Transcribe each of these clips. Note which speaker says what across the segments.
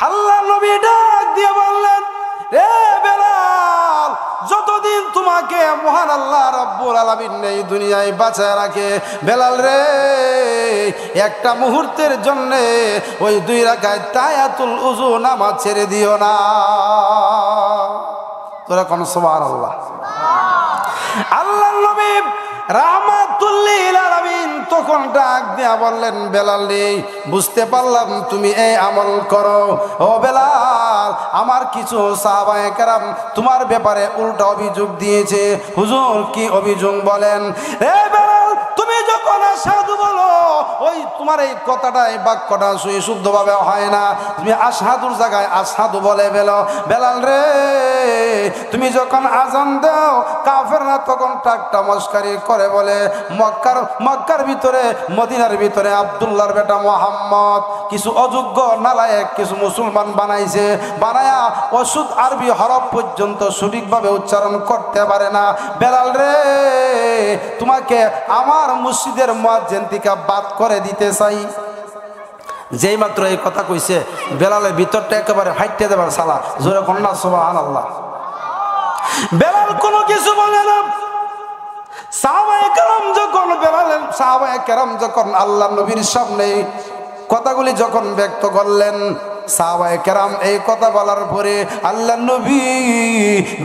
Speaker 1: আল্লাহ নবী ডাক দিয়ে বললেন, রে বেলাল, যতদিন তোমাকে মহান আল্লাহ রাব্বুল আলামিন এই দুনিয়ায় বাঁচায় রাখে, বেলাল রে, একটা মুহূর্তের জন্য ওই 2 রাকাত তায়াতুল উযু নামাজ ছেড়ে দিও না। তোরা কোন সুবহানাল্লাহ। আল্লাহ নবী রাহমাতুল লিল আলামিন তখন ডাক দিয়া বললেন, বেলাল রে, বুঝতে পারলাম তুমি এই আমল করো। ও বেলাল, আমার কিছু সাহাবায়ে কেরাম তোমার ব্যাপারে উল্টা অভিযোগ দিয়েছে। হুজুর, কি অভিযোগ বলেন? এ বেলাল, তুমি যখন আশহাদু বলো, ওই তোমার এই কথাটা, এই বাক্যটা শুদ্ধভাবে হয় না। তুমি আশহাদুর জায়গায় আশহাদু বলে বেলাল রে, তুমি যখন আজান দাও, কাফেররা তখন ঠাট্টা মস্কারি করে বলে, মক্কার ভিতরে, মদিনার ভিতরে আব্দুল্লাহর বেটা মুহাম্মদ কিছু অযোগ্য নালায়েক কিছু মুসলমান বানাইছে, বানায়া অশুদ্ধ আরবি হরফ পর্যন্ত সঠিকভাবে উচ্চারণ করতে পারে না। বেলাল রে, তোমাকে আমার মসজিদের মুয়াজ্জিন থেকে বাদ করে দিতে চাই। যেই মাত্র এই কথা কইছে, বেলালের ভিতরটা একেবারে ফাইটে দেবার সালা। জোরে কন্যা সুবহানাল্লাহ। বেলাল কোনো কিছু বলে না। সাহাবায়ে কেরাম যখন আল্লাহ নবীর সামনে কথাগুলি যখন ব্যক্ত করলেন, সাহাবায়ে কেরাম এই কথা বলার পরে আল্লাহ নবী,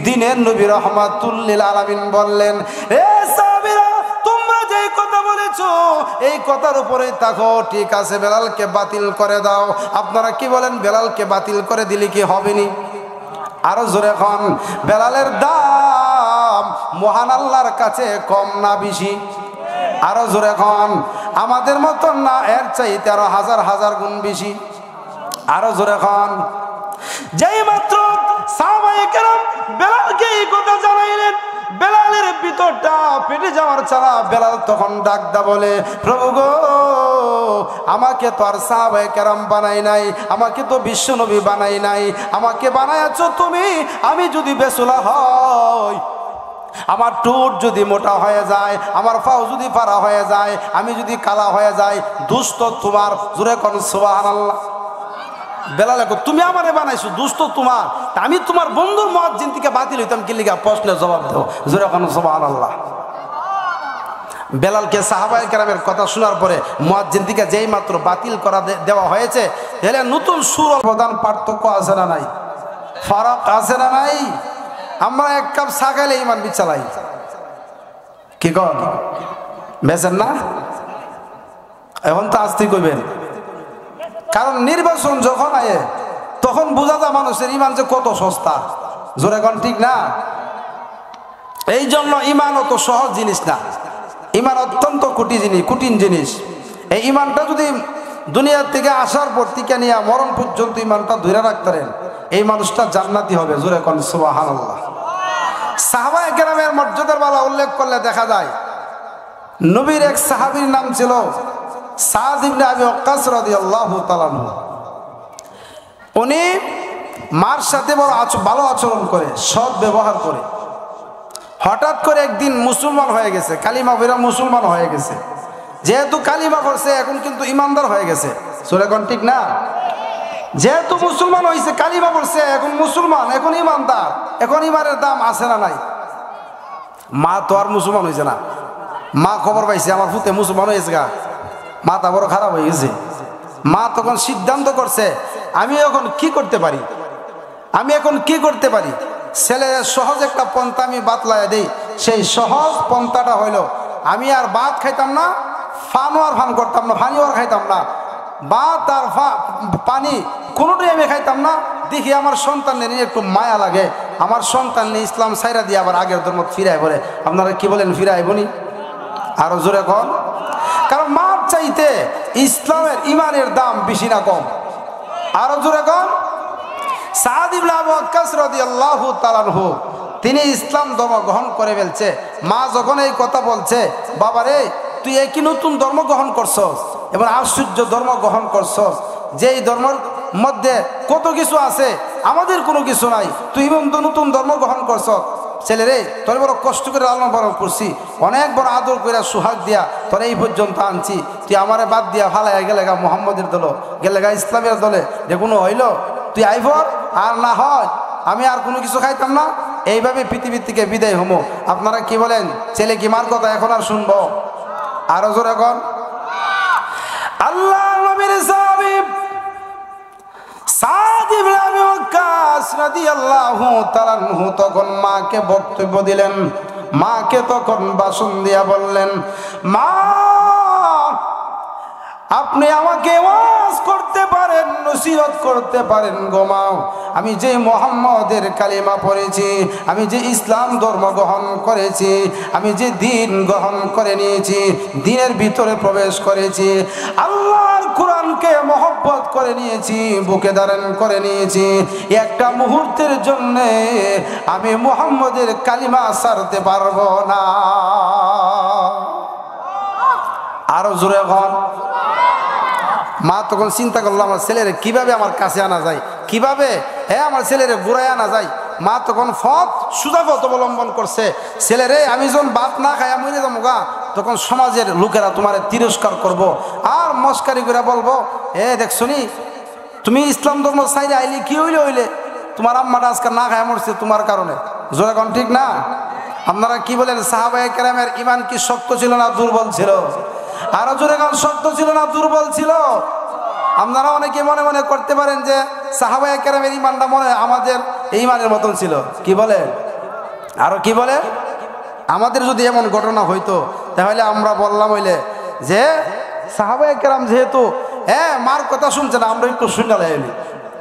Speaker 1: দ্বীনের নবী রাহমাতুল লিল আলামিন বললেন, এ সাহাবীরা, তোমরা যে কথা বলেছো এই কথার উপরে থাকো, ঠিক আছে, বেলালকে বাতিল করে দাও। আপনারা কি বলেন, বেলালকে বাতিল করে দিলে কি হবেনি? আরো জোরে খান, বেলালের দাম মহান আল্লাহর কাছে কম না বেশি? আরো জোরে খান, আমাদের মতন না, এর চাইতে আরো হাজার হাজার গুণ বেশি। আরো জোরে খান। যেই মাত্র সাহাবায়ে কেরাম বেলালকে এই কথা জানাইলেন, বেলালের ভিতরটা পেটে যাওয়ার ছাড়া বেলাল তখন ডাকদা বলে, প্রভু গো, আমাকে তো আর সাহাবায়ে কেরাম বানাই নাই, আমাকে তো বিশ্ব নবী বানাই নাই, আমাকে বানায়াছো তুমি। আমি যদি বেসুলা হই, আমার ঠোঁট যদি মোটা হয়ে যায়, আমার পাও যদি ফাড়া হয়ে যায়, আমি যদি কালা হয়ে যাই, দুষ্ট তোমার। জোরে কোন সুবহানাল্লাহ। বেলাল, তুমি আমারে বানাইছো, দুষ্ট তোমার, আমি তোমার বন্ধুর মুয়াজ্জিন থেকে বাতিল হইতাম কি লিগা? প্রশ্নের জবাব দাও। জোরে কোন সুবহানাল্লাহ। বেলালকে সাহাবায়ে কেরামের কথা শোনার পরে মুয়াজ্জিন থেকে যেই মাত্র বাতিল করা দেওয়া হয়েছে, এলে নতুন সুর প্রধান পার্থক্য আছে না নাই? ফারাক আছে না নাই? আমরা এক কাপ চা খাইলে ইমান বিচালাই, কি কন বেছেন না? এখন তো আসতেই কইবেন, কারণ নির্বাচন যখন আয়ে তখন বোঝা যায় মানুষের ইমান যে কত সস্তা। জোরে কোন ঠিক না? এই জন্য ইমান অত সহজ জিনিস না, ইমান অত্যন্ত কঠিন জিনিস। এই ইমানটা যদি দুনিয়ার থেকে আসার পর থেকে নিয়ে মরণ পর্যন্ত ইমানটা ধরে রাখতেন, এই মানুষটা জান্নাতি হবে। জোরে কোন সুবহানাল্লাহ। সাহাবায়ে কেরামের মর্যাদার বেলা উল্লেখ করলে দেখা যায়, নবীর এক সাহাবীর নাম ছিল সাদ ইবনে আবি ওয়াক্কাস রাদিয়াল্লাহু তাআলা আনহু। উনি মার সাথে বড় ভালো আচরণ করে, সৎ ব্যবহার করে। হঠাৎ করে একদিন মুসলমান হয়ে গেছে, কালিমা পড়ে মুসলমান হয়ে গেছে। যেহেতু কালিমা পড়ছে, এখন কিন্তু ইমানদার হয়ে গেছে। সূরা কোন ঠিক না? যেহেতু মুসলমান হয়েছে, কালিমা পড়ছে, এখন মুসলমান, এখন ইমানদার, এখন ইমানের দাম আছে না নাই? মা তো আর মুসলমান হয়েছে না। মা খবর পাইছে আমার পুতে মুসলমান হয়েছে, গা মাথা বড় খারাপ হয়ে গেছে। মা তখন সিদ্ধান্ত করছে, আমি এখন কি করতে পারি, আমি এখন কি করতে পারি? ছেলের সহজ একটা পন্থা আমি বাতলায় দেই। সেই সহজ পন্থাটা হইল, আমি আর ভাত খাইতাম না, ফান করতাম না, পানিও আর খাইতাম না, ভাত আর পানি কোনোটাই আমি খাইতাম না। দেখি আমার সন্তানের নিয়ে একটু মায়া লাগে, আমার সন্তান নিয়ে ইসলাম ছাইরা দিয়ে আবার আগের ধর্ম ফিরাই বলে। আপনারা কি বলেন, ফিরাই বনি? আরো জোরে কন। কারণ মার চাইতে ইসলামের ইমানের দাম বেশি না কম? আরো জোরে কন। সাদ ইবনে আবু ওয়াক্কাস রাদিয়াল্লাহু তাআলা আনহু, তিনি ইসলাম ধর্ম গ্রহণ করে ফেলছে। মা যখন এই কথা বলছে, বাবা রে, তুই একই নতুন ধর্ম গ্রহণ করছস এবং আশ্চর্য ধর্ম গ্রহণ করছস, যেই ধর্মের মধ্যে কত কিছু আছে, আমাদের কোনো কিছু নাই, তুই নতুন ধর্ম গ্রহণ করছস। ছেলে রে, তোর বড় কষ্ট করে লালন পালন করছি, অনেক বড় আদর করে সোহাগ দিয়া তোর এই পর্যন্ত আনছি, তুই আমারে বাদ দিয়া ফালাই গেলে গা মুহাম্মদের দল, গেলে গা ইসলামের দলে, যে কোনো হইল? তুই আইফর আর না হয় আমি আর কোনো কিছু খাইতাম না, এইভাবে পৃথিবীর থেকে বিদায় হবো। আপনারা কি বলেন? ছেলে কি মার কথা এখন আর শুনবো? আরো জোর এখন আল্লাহ নবীর সাহাবী সাদ ইবনে আবি ওয়াক্কাস রাদিয়াল্লাহু তাআলা আনহু তখন মাকে বক্তব্য দিলেন। মাকে তখন ভাষণ দিয়া বললেন, মা আপনি আমাকে ওয়াজ করতে পারেন, নসিহত করতে পারেন গো মা। আমি যে মুহাম্মদের কালিমা পড়েছি, আমি যে ইসলাম ধর্ম গ্রহণ করেছি, আমি যে দ্বীন গ্রহণ করে নিয়েছি, দ্বীনের ভিতরে প্রবেশ করেছি, আল্লাহর কোরআনকে মহব্বত করে নিয়েছি, বুকে ধারণ করে নিয়েছি, একটা মুহূর্তের জন্য আমি মুহাম্মদের কালিমা ছাড়তে পারবো না। আরো জোরে বল। মা তখন চিন্তা করলো, আমার ছেলেরে কিভাবে আমার কাছে আনা যায়, কিভাবে আমার ছেলেরে ঘুরাই আনা যায়। মা তখন সোজা পথ অবলম্বন করছে। ছেলেরে আমি যখন ভাত না খাই মরে যাবো গা, তখন সমাজের লোকেরা তোমার তিরস্কার করব আর মস্কারি করে বলবো, দেখছো নি তুমি ইসলাম ধর্ম সাইরে আইলি, কি হইলে তোমার আম্মাটা আজকে না খায় মরছে তোমার কারণে। জোরে কোন ঠিক না? আপনারা কি বলেন? সাহাবায়ে কেরামের ঈমান কি শক্ত ছিল না দুর্বল ছিল? আরো জোরে কোন শক্ত ছিল না দুর্বল ছিল? আপনারা অনেকে মনে মনে করতে পারেন যে সাহাবায়ে কেরামের ঈমানটা মনে আমাদের ঈমানের মতন ছিল। কি বলে? আরো কি বলে? আমাদের যদি এমন ঘটনা হইতো তাহলে আমরা বললাম হইলে যে সাহাবায়ে কেরাম যেহেতু মার কথা শুনছে না, আমরা একটু শুনে লাইলি।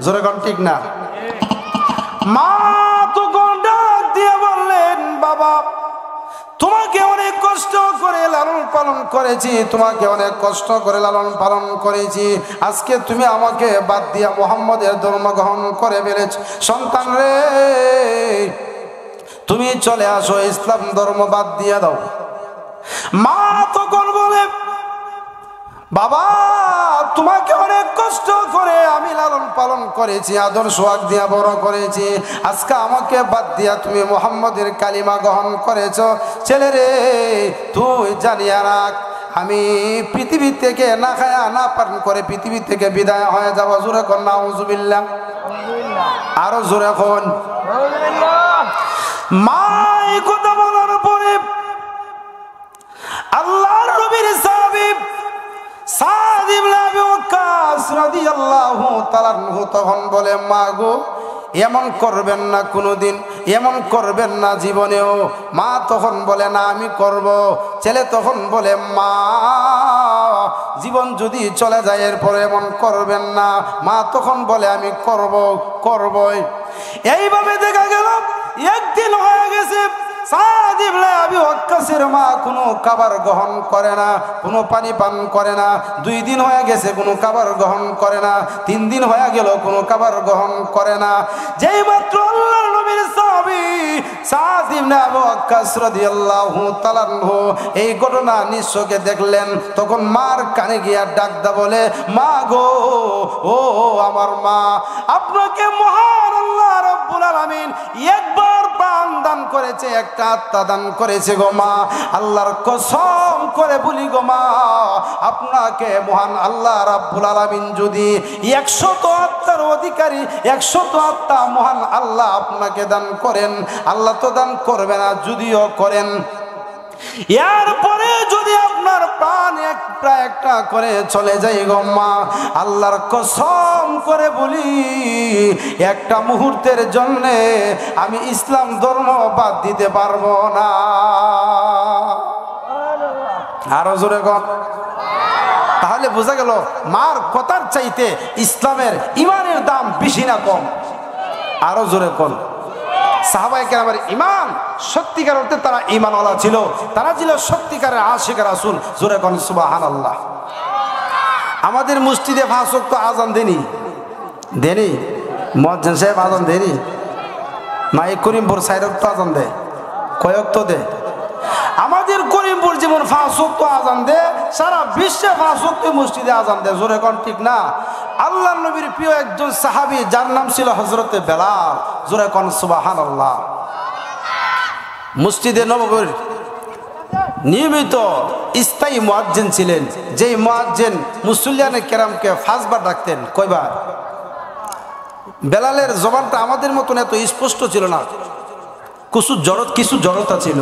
Speaker 1: জোরে কোন ঠিক না? মা তো ডাক দিয়ে বললেন, বাবা তোমাকে অনেক কষ্ট করে লালন পালন করেছি, তোমাকে অনেক কষ্ট করে লালন পালন করেছি, আজকে তুমি আমাকে বাদ দিয়া মুহাম্মদের ধর্ম গ্রহণ করে ফেলেছ। সন্তান রে তুমি চলে আসো, ইসলাম ধর্ম বাদ দিয়া দাও। মা তখন বলে, বাবা তোমাকে অনেক কষ্ট করে আমি লালন পালন করেছি, আদর সোহাগ দিয়া বড় করেছি, আজকে আমাকে বাদ দিয়া তুমি মুহাম্মদের কালিমা গ্রহণ করেছ। ছেলে রে তুই জানিয়া রাখ, আমি পৃথিবী থেকে না খায়া না পান করে পৃথিবী থেকে বিদায় হয়ে যাবো। জোরে কোন নাউজুবিল্লাহ। আরো জোরে কোন। মা এই কথা বলার পরে আল্লাহর নবীর সাহাবী সাদ ইবনে আবি ওয়াক্কাস রাদিয়াল্লাহু তাআলা আনহু তখন বলে, মা গো এমন করবেন না কোনোদিন, এমন করবেন না জীবনেও। মা তখন বলে, না আমি করব। ছেলে তখন বলে, মা জীবন যদি চলে যায় এরপরে এমন করবেন না। মা তখন বলে, আমি করবই। এইভাবে দেখা গেল একদিন হয়ে গেছে সাদ ইবনে আবি ওয়াক্কাসের মা কোনো খাবার গ্রহণ করে না, কোনো পানি পান করে না। 2 দিন হয়ে গেছে কোনো খাবার গ্রহণ করে না। 3 দিন হয়ে গেল কোনো খাবার গ্রহণ করে না। যেই মাত্র আল্লাহর নবীর সাহাবী সাদ ইবনে আবি ওয়াক্কাস রাদিয়াল্লাহু তাআলা আনহু এই ঘটনা নিঃচোখে দেখলেন, তখন মার কানে গিয়া ডাকদা বলে, মা গো, ও আমার মা, আপনাকে মহান আল্লাহ রাব্বুল আলামিন একবার প্রাণ দান করেছে, একটা আত্মা দান করেছে গো মা। আল্লাহর কসম করে বলি গো মা, আপনাকে মহান আল্লাহ রাব্বুল আলামিন যদি 100 আত্মার অধিকারী 100 আত্মা মহান আল্লাহ আপনাকে দান করেন, আল্লাহ তো দান করবে না, যদিও করেন এরপরে যদি আপনার প্রাণ একটা করে চলে যায় গো মা, আল্লাহর কসম করে বলি একটা মুহূর্তের জন্য আমি ইসলাম ধর্ম বাদ দিতে পারবো না। আরো জোরে কর। তাহলে বোঝা গেল মার কথার চাইতে ইসলামের ঈমানের দাম বেশি না কম? আরো জোরে কর। সাহাবায়ে কেরামের ঈমান সত্যিকার অর্থে তারা ঈমানওয়ালা ছিল, তারা ছিল সত্যিকারের আশিক রাসূল। জোরে কোন সুবহানাল্লাহ। আমাদের মসজিদে 5 ওয়াক্ত আযান দেনি মুয়াজ্জিন সাহেব আযান দেনি না? এই করিমপুর 4 ওয়াক্ত আযান দেয়, কয় ওয়াক্ত দেয়? আমাদের করিমপুর যেমন 5 ওয়াক্ত আযান দেয়, সারা বিশ্বে 5 ওয়াক্ত মসজিদে আযান দেয়। জোরে কোন ঠিক না? আল্লাহর নবীর প্রিয় একজন সাহাবী যার নাম ছিল হযরতে বেলাল। জোরে কোন সুবহানাল্লাহ। মসজিদে নববীর নিয়মিত স্থায়ী মুয়াজ্জিন ছিলেন, যেই মুয়াজ্জিন মুসল্লিয়ানে কেরামকে 5 বার ডাকতেন। কয়বার? বেলালের জবানটা আমাদের মতন এত স্পষ্ট ছিল না, কিছু জড়তা ছিল।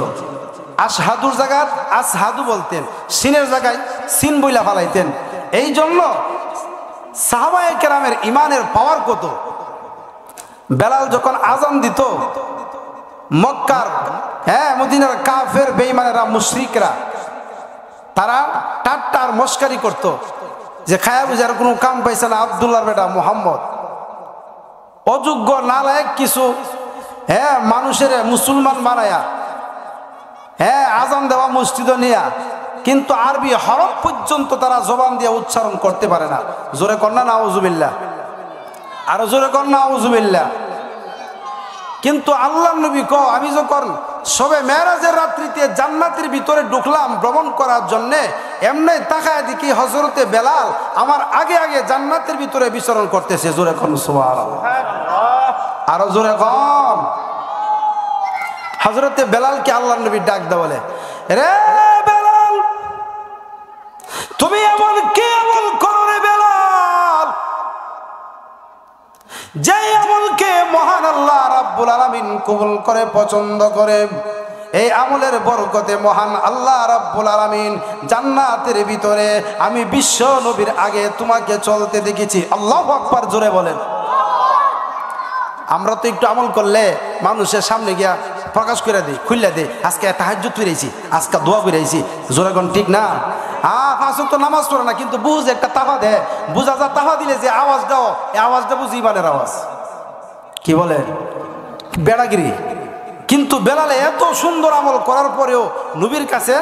Speaker 1: আশহাদুর জায়গায় আসহাদু বলতেন, সিনের জায়গায় সিন বইলা ফালাইতেন। এই জন্য সাহাবায়ে কেরামের ইমানের পাওয়ার কত। বেলাল যখন আজান দিত, মক্কার মদিনার কাফের বেঈমানেরা মুশরিকরা তারা ঠাট্টা আর মস্কারি করত যে খায়া বুঝার কোনো কাম পাইছে না আব্দুল্লাহর বেটা মুহাম্মদ, অযোগ্য নালায়েক কিছু মানুষের মুসলমান বানায়া আজান দেওয়া মসজিদ নিয়া, কিন্তু আরবি হরফ পর্যন্ত তারা জবান দিয়ে উচ্চারণ করতে পারে না। জোরে কন্যা নাউজুবিল্লাহ, আরো জোরে কন্যা নাউজুবিল্লাহ। কিন্তু আল্লাহ নবী আমি যখন সবে মেরাজের রাত্রিতে জান্নাতের ভিতরে ঢুকলাম ভ্রমণ করার জন্য, এমনি তাকায় দেখি হযরতে বেলাল আমার আগে আগে জান্নাতের ভিতরে বিচরণ করতেছে। জোরে কোন সুবহানাল্লাহ, আরো জোরে কোন। হযরতে বেলালকে আল্লাহ নবী ডাক দেয়, বলে রে বেলাল, তুমি এমন কি আমল করো রে বেলাল, যে আমলকে মহান আল্লাহ রাব্বুল আলামিন কবুল করে পছন্দ করে। এই আমলের বরকতে মহান আল্লাহ রাব্বুল আলামিন জান্নাতের ভিতরে আমি বিশ্ব নবীর আগে তোমাকে চলতে দেখেছি। আল্লাহু আকবার, জোরে বলেন। আমরা তো একটু আমল করলে মানুষের সামনে গিয়া প্রকাশ করে দিই, খুললে দিই, আজকে তাহাজ্জুদ করেছি, আজকে দোয়া করেছি। জোরে কোন ঠিক না? পাঁচ ওয়াক্ত নামাজ পড়ে না, কিন্তু বুঝ একটা তাফা দেয়, বুঝা যা তাফা দিলে যে আওয়াজ দাও, এই আওয়াজটা বুঝি ইমানের আওয়াজ। কি বলে বেড়াগিরি। কিন্তু বেলালে এত সুন্দর আমল করার পরেও নবীর কাছে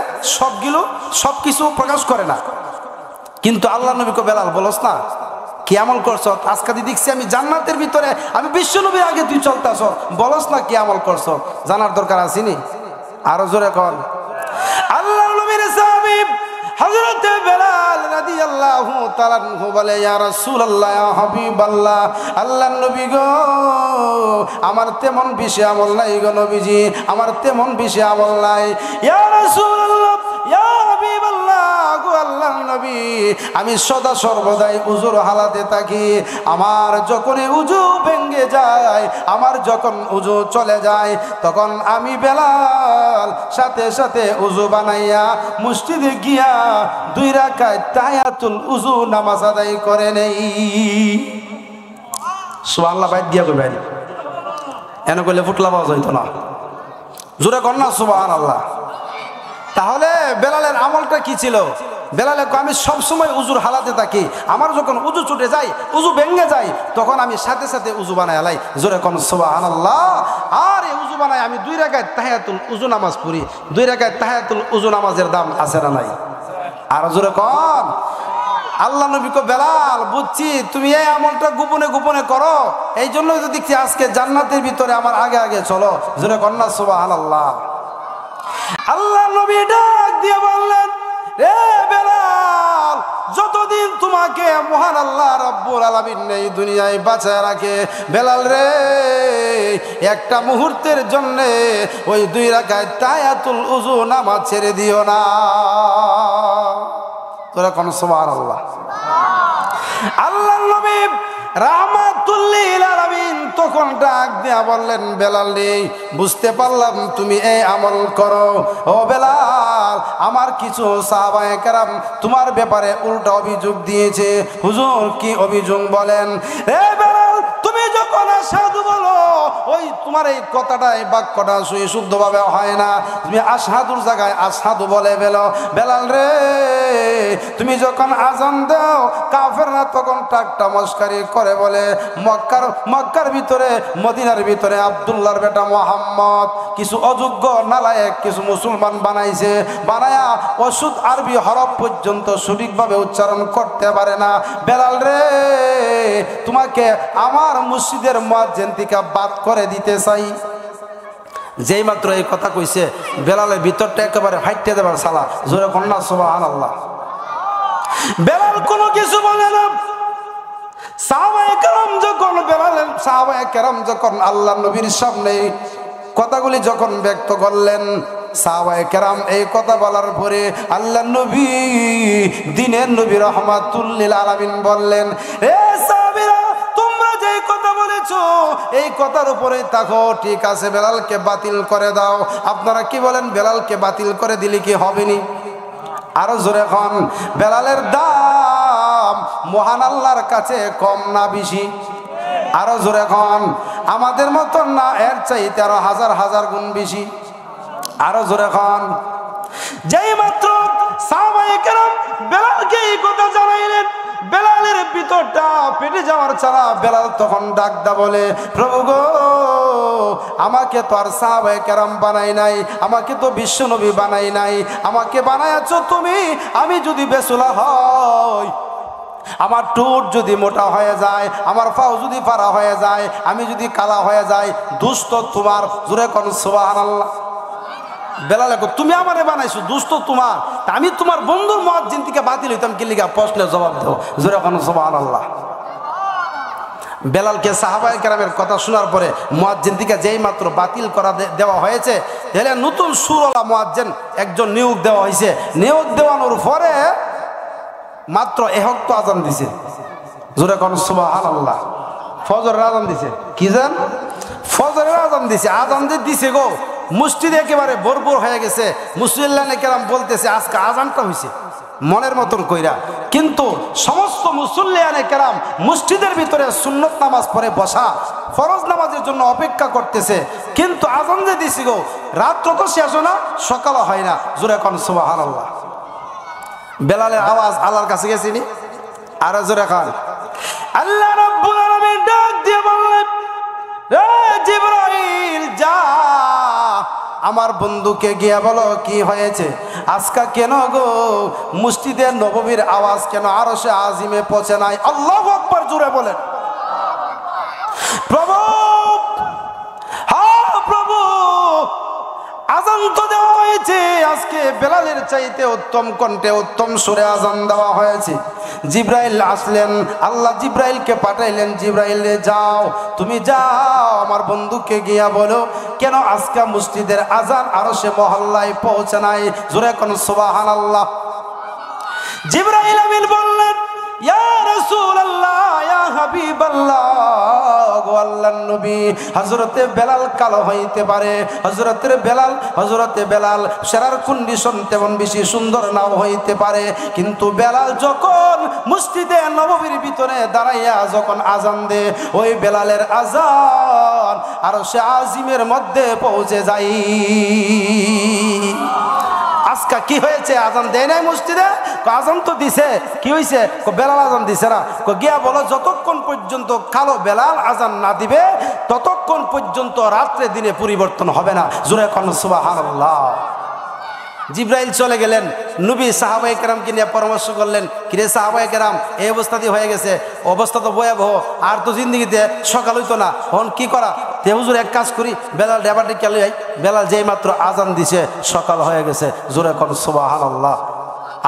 Speaker 1: সবকিছু প্রকাশ করে না। কিন্তু আল্লাহ নবীকে বেলাল বলস না কি আমল করছ, আজকে দেখছি আমি জান্নাতের ভিতরে আমি বিশ্ব নবীর আগে তুই চলতেছ, বলস না কি আমল করছ, জানার দরকার আসেনি? আরো জোরে কর। আল্লাহ নবীর সাহাবী হযরত বেলাল রাদিয়াল্লাহু তাআলা বলে, ইয়া রাসূলুল্লাহ, ইয়া হাবিবাল্লাহ, আল্লাহর নবী গো, আমার তেমন বেশি আমল নাই গো নবীজি, আমার তেমন বেশি আমল নাই। ইয়া রাসূলুল্লাহ, ইয়া হাবিবাল্লাহ গো আল্লাহর নবী, আমি সদা সর্বদাই উযুর হালাতে থাকি। আমার যখন উযু ভেঙে যায়, আমার যখন উযু চলে যায়, তখন আমি বেলাল সাথে সাথে উযু বানাইয়া মসজিদে গিয়া 2 রাকাত তাহিয়াতুল উযু নামাজ আদায় করে নেই। সুবহানাল্লাহ, বাইত দিয়া কই বাইরে এনে কইলে ফুটলা পাওয়া যাইতো না। জোরে কর না সুবহানাল্লাহ। তাহলে বেলালের আমলটা কি ছিল? বেলালে আমি সবসময় উজুর হালাতে থাকি, আমার যখন উজু ছুটে যায়, উজু ভেঙে যায়, তখন আমি সাথে সাথে উজু বানায় আলাই। জোরে কোন সুবহানাল্লাহ। আর এই উজু বানায় আমি 2 রাকাত তাহিয়াতুল উজু নামাজ পড়ি। 2 রাকাত তাহিয়াতুল উজু নামাজের দাম আছে না নাই? আর জোরে কোন। আল্লাহ নবী কো, বেলাল বুঝছি তুমি এই আমলটা গোপনে গোপনে করো, এই জন্যই তো দেখছি আজকে জান্নাতের ভিতরে আমার আগে আগে চলো। জোরে কোন না সুবহানাল্লাহ। আল্লাহ নবী ডাক দিয়ে বললেন, রে বেলাল, যতদিন তোমাকে মহান আল্লাহ রাব্বুল আলামিন এই দুনিয়ায় বাঁচায় রাখে, বেলাল রে, একটা মুহূর্তের জন্য ওই 2 রাকাত তাহিয়াতুল উযু নামাজ ছেড়ে দিও না। তোরা কোন সুবহানাল্লাহ। আল্লাহ নবী রাহমাতুল লিল আলামিন তখন ডাক দিয়া বললেন, বেলাল রে, বুঝতে পারলাম তুমি এই আমল করো। ও বেলাল, আমার কিছু সাহাবায়ে কেরাম তোমার ব্যাপারে উল্টা অভিযোগ দিয়েছে। হুজুর কি অভিযোগ বলেন? এ বেলাল, তুমি যখন আশহাদু বলো, ওই তোমার এই কথাটা, এই বাক্যটা শুদ্ধভাবে হয় না। তুমি আশহাদুর জায়গায় আসহাদু বলে বেলাল রে, তুমি যখন আজান দাও, কাফেররা তখন ঠাট্টা মস্কারি করে বলে, মক্কার ভিতরে মদিনার ভিতরে আব্দুল্লাহর বেটা মুহাম্মদ কিছু অযোগ্য নালায়েক কিছু মুসলমান বানাইছে, বানায়া অশুদ্ধ আরবি হরফ পর্যন্ত সঠিকভাবে উচ্চারণ করতে পারে না। বেলাল রে, তোমাকে আমার মসজিদের মুয়াজ্জিন থেকে বাদ করে দিতে চাই। যেই মাত্র এই কথা কইছে, বেলালের ভিতরটা একেবারে ফাইটে দেবার সালা। জোরে কন্যা সুবহানাল্লাহ। বেলাল কোনো কিছু বলে না। সাহাবায়ে কেরাম যখন আল্লাহ নবীর সামনে কথাগুলি যখন ব্যক্ত করলেন, সাহাবায়ে কেরাম এই কথা বলার পরে আল্লাহ নবী, দ্বীনের নবী রাহমাতুল লিল আলামিন বললেন, এ সাহাবীরা, তোমরা যে কথা বলেছো এই কথার উপরেই থাকো। ঠিক আছে, বেলালকে বাতিল করে দাও। আপনারা কি বলেন, বেলালকে বাতিল করে দিলে কি হবেনি? আরো জোরে এখন, বেলালের দাম মহান আল্লাহর কাছে কম না বেশি? আরো জোরে এখন, আমাদের মতন না, এর চাইতে আরো হাজার হাজার গুণ বেশি। আরো জোরে এখন, যেই মাত্র সাহাবায়ে কেরাম বেলালকে এই কথা জানাইলেন, বেলালের ভিতরটা পেটে যাওয়ার ছাড়া বেলাল তখন ডাকদা বলে, প্রভু গো, আমাকে তো আর সাহাবায়ে কেরাম বানাই নাই, আমাকে তো বিশ্ব নবী বানাই নাই, আমাকে বানায়াছ তুমি। আমি যদি বেসুলা হই, আমার টুট যদি মোটা হয়ে যায়, আমার পাও যদি পারা হয়ে যায়, আমি যদি কালা হয়ে যাই, দুষ্ট তোমার। জোরে কোন সুবহানাল্লাহ। বেলাল, তুমি আমারে বানাইছো, দুষ্ট তোমার, আমি তোমার বন্ধুর মুয়াজ্জিন থেকে বাতিল হইতাম কি লিগা? প্রশ্নের জবাব দাও। জোরে কোন সুবহানাল্লাহ। বেলালকে সাহাবায়ে কেরামের কথা শোনার পরে মুয়াজ্জিন থেকে যেই মাত্র বাতিল করা দেওয়া হয়েছে, তাহলে নতুন সুরওয়ালা মুয়াজ্জিন একজন নিয়োগ দেওয়া হয়েছে। নিয়োগ দেওয়ানোর পরে মাত্র এহক্ত আজান দিছে। জোরে কোন সুবহানাল্লাহ। ফজরের আজান দিছে। কি জান? ফজরের আজান দিছে। আজান যে দিছে গো, মসজিদ একেবারে ভরপুর হয়ে গেছে। মুসল্লিয়ানে কেরাম বলতেছে আজকে আজানটা হয়েছে মনের মতন কইরা, কিন্তু সমস্ত মুসল্লিয়ানে কেরাম মসজিদের ভিতরে সুন্নত নামাজ পড়ে বসা, ফরজ নামাজের জন্য অপেক্ষা করতেছে। কিন্তু আজান যে দিছি গো, রাত্র তো শেষ না, সকালও হয় না। জোরে কোন সুবহানাল্লাহ। বেলালের আওয়াজ আল্লাহর কাছে গেছিনি? আর জোরে খান, আল্লাহ রাব্বুল আলামিন ডাক দিয়ে বললেন, রে জিবরাইল, যা আমার বন্ধুকে গিয়া বলো কি হয়েছে, আজকে কেন গো মসজিদে নববীর আওয়াজ কেন আরশে আজিমে পৌঁছে নাই? আল্লাহু আকবার, জোরে বলেন। প্রভু, হ্যাঁ প্রভু, আজান তো দেওয়া হয়েছে, আজকে বেলালের চাইতে উত্তম কণ্ঠে উত্তম সুরে আজান দেওয়া হয়েছে। জিব্রাইল আসলেন, আল্লাহ জিব্রাইলকে পাঠাইলেন, জিব্রাইল যাও, তুমি যাও আমার বন্ধুকে গিয়া বলো কেন আজকে মসজিদের আজান আরশে মহল্লায় পৌঁছে নাই। জোরে কোন সুবহানাল্লাহ। জিব্রাইল আমিন বললেন, ইয়া রাসূলুল্লাহ, ইয়া হাবিবাল্লাহ, গো আল্লাহর নবী, হযরতে বেলাল কালো হইতে পারে, হযরতে বেলাল সেরার কন্ডিশন তেমন বেশি সুন্দর নাও হইতে পারে, কিন্তু বেলাল যখন মসজিদে নববীর ভিতরে দাঁড়াইয়া যখন আজান দে, ওই বেলালের আজান আরশে আজিমের মধ্যে পৌঁছে যায়। আজকে কি হয়েছে? আজান দেয় নাই মসজিদে? আজান তো দিছে। কি হয়েছে? বেলাল আজান দিছে না। গিয়া বলো যতক্ষণ পর্যন্ত কালো বেলাল আজান না দিবে ততক্ষণ পর্যন্ত রাত্রে দিনে পরিবর্তন হবে না। জোরে কোন সুবহানাল্লাহ। জিব্রাইল চলে গেলেন, নবী সাহাবায়ে কেরামকে নিয়ে পরামর্শ করলেন, কিরে সাহাবায়ে কেরাম, এই অবস্থাতেই হয়ে গেছে, অবস্থা তো ভয়াবহ, আর তো জিন্দগিতে সকাল হইতো না, এখন কি করা? তে হুজুর এক কাজ করি, বেলাল ডেবাটি কেলে যাই। বেলাল যেই মাত্র আজান দিছে সকাল হয়ে গেছে। জোরে কোন সুবহানাল্লাহ।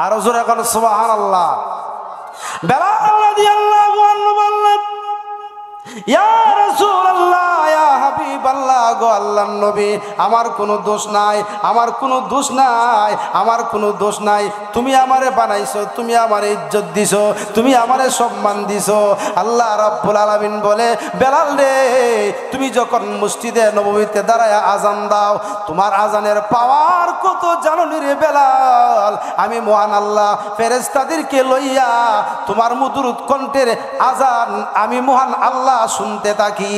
Speaker 1: আরো জোরে কোন সুবহানাল্লাহ। বেলাল রাদিয়াল্লাহু আনহু বললেন, ইয়া রাসূলুল্লাহ, ইয়া হাবিবাল্লাহ, গো আল্লাহর নবী, আমার কোনো দোষ নাই, আমার কোনো দোষ নাই, আমার কোনো দোষ নাই। তুমি আমারে বানাইছো, তুমি আমারে ইজ্জত দিছো, তুমি আমারে সম্মান দিছো। আল্লাহ রাব্বুল আলামিন বলে, বেলাল রে, তুমি যখন মসজিদে নববীতে দাঁড়ায় আজান দাও, তোমার আজানের পাওয়ার কত জানো নি রে বেলাল? আমি মহান আল্লাহ ফেরেশতাদেরকে লইয়া তোমার মধুর কণ্ঠের আজান আমি মহান আল্লাহ শুনতে থাকি।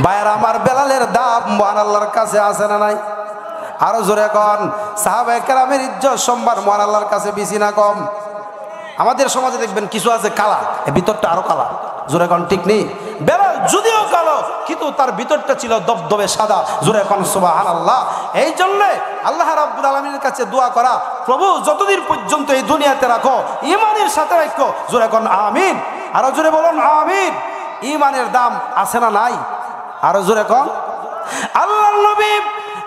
Speaker 1: ভাইয়ার আমার, বেলালের দাম মহান আল্লাহর কাছে আছে না নাই? আরো জোরে কন, সাহাবায়ে কেরামের ইজ্জত সম্মান মহান আল্লাহর কাছে বেশি না কম? আমাদের সমাজে দেখবেন কিছু আছে কালা, এর ভিতরটা আরো কালা। জোরে কন ঠিক নেই? বেলাল যদিও কালো, কিন্তু তার ভিতরটা ছিল দবদবে সাদা। জোরে কন সুবহানাল্লাহ। এই জন্য আল্লাহ রাব্বুল আলামিনের কাছে দোয়া করা, প্রভু যতদিন পর্যন্ত এই দুনিয়াতে রাখো ঈমানের সাথে রাখো। জোরে কন আমিন। আরো জোরে বলুন আমিন। ঈমানের দাম আছে না নাই? আরো জোরে কন। আল্লাহর নবী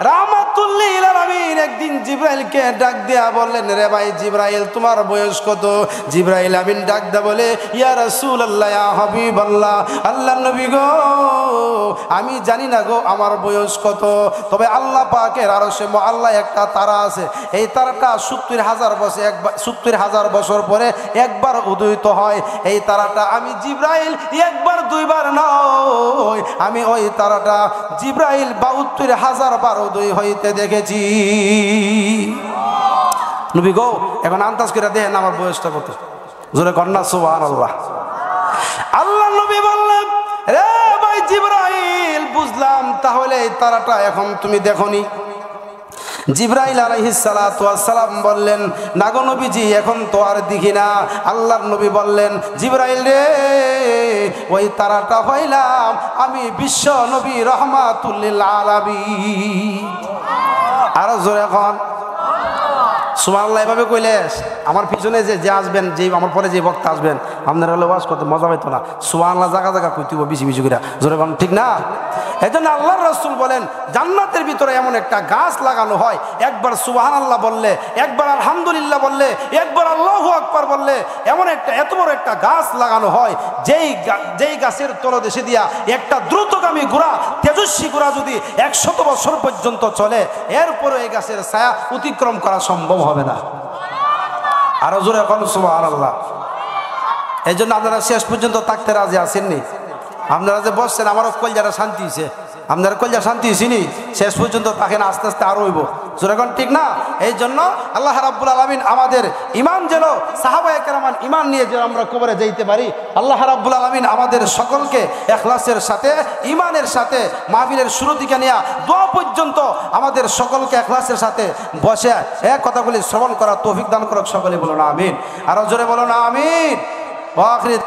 Speaker 1: রাহমাতুল লিল আলামিন একদিন জিবরাইলকে ডাক দিয়া বললেন, রে ভাই জিবরাইল, তোমার বয়স কত? জিবরাইল আমিন ডাক দা বলে, ইয়া রাসূলুল্লাহ, ইয়া হাবিবাল্লাহ, আল্লাহর নবী গো, আমি জানি না গো আমার বয়স কত, তবে আল্লাহ পাকের আরশে মুআল্লা একটা তারা আছে, এই তারাটা 70,000 বছর পরে একবার উদয়িত হয়। এই তারাটা আমি জিবরাইল একবার দুইবার নয়, আমি ওই তারাটা জিবরাইল 72,000 বার উদয় হইতে দেখেছি। নবী গো, এখন আন্দাজ করে দেখেন আমার বয়সটা কত। জোরে কন্যা সুবহানাল্লাহ। আল্লাহ নবী বললেন, রে ভাই জিবরাইল, বুঝলাম, তাহলে এই তারাটা এখন তুমি দেখোনি? জিবরাইল আলাইহিস সালাতু ওয়াস সালাম বললেন, না গো নবীজি, এখন তো আর দেখি না। আল্লাহর নবী বললেন, জিবরাইল রে, ওই তারাটা পাইলাম আমি বিশ্ব নবী রাহমাতুল লিল আলামিন। আরো জোরে এখন সুবহানাল্লাহ। এভাবে কইলে আমার পিছনে যে আসবেন, যে আমার পরে যে বক্তা আসবেন, আপনারা হলে ওয়াজ করতে মজা পাইতো না। সুবহানাল্লাহ জায়গা জায়গা কইতেব বেশি বেশি করে, জোরে বলেন, ঠিক না? এই জন্য আল্লাহর রাসূল বলেন, জান্নাতের ভিতরে এমন একটা গাছ লাগানো হয়, একবার সুবহানাল্লাহ বললে, একবার আলহামদুলিল্লাহ বললে, একবার আল্লাহু আকবার বললে, এমন একটা এত বড় একটা গাছ লাগানো হয়, যেই গাছের তলদেশে দিয়া একটা দ্রুতগামী ঘোড়া, তেজস্বী ঘোড়া যদি 100 বছর পর্যন্ত চলে, এরপরে এই গাছের ছায়া অতিক্রম করা সম্ভব হবে না। আরো জোরে এখন সুবহানাল্লাহ। এই জন্য আপনারা শেষ পর্যন্ত থাকতে রাজি আছেননি? আপনারা যে বসছেন, আমারও কলজাটা শান্তি হয়েছে, আপনার কলজা শান্তি হয়েছিনি? শেষ পর্যন্ত থাকেন, আস্তে আস্তে আরো হইব, জোরেগণ, ঠিক না? এই জন্য আল্লাহ রাব্বুল আলামিন আমাদের ইমান যেন সাহাবায়ে কেরামান ইমান নিয়ে যেন আমরা কবরে যাইতে পারি, আল্লাহ রাব্বুল আলামিন আমাদের সকলকে ইখলাসের সাথে, ইমানের সাথে, মাহফিলের শুরু থেকে নিয়ে দোয়া পর্যন্ত আমাদের সকলকে ইখলাসের সাথে বসে এক কথাগুলি শ্রবণ করার তৌফিক দান করুক। সকলে বলুন আমিন। আরো জোরে বলুন আমিন। ওয়া আখির